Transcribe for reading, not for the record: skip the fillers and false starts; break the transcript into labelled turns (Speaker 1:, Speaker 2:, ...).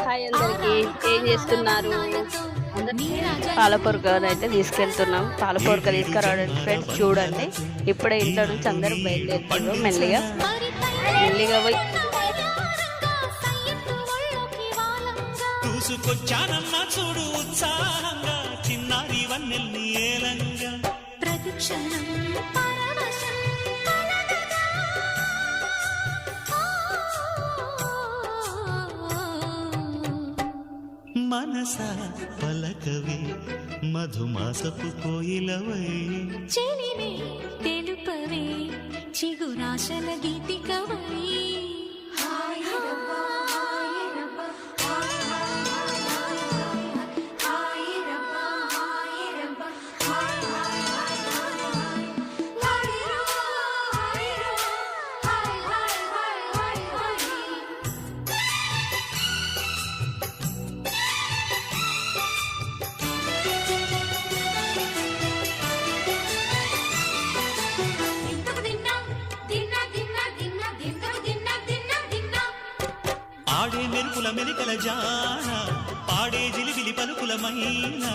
Speaker 1: Hi అందరికి, ఏం చేస్తున్నారు? పాలపొరకను అయితే తీసుకెళ్తున్నాం. పాలపొరక తీసుకురావడానికి ఫ్రెండ్స్ చూడండి, ఇప్పుడే ఇంట్లో నుంచి అందరూ బయలుదేరుతున్నారు. మెల్లిగా మెల్లిగా పోయి
Speaker 2: చూడు ఉత్సాహంగా చిన్నారి వన్నెల్ని ఏలంగా ప్రతిక్షణం మనస పలకవే మధుమాసపు కోయిలవై చెలిమే తెలుపవే చిగురాశల గీతికవై ఆడే మెరుపుల మెరికల జాన పాడే జిలిబిలి పలుకుల మైనా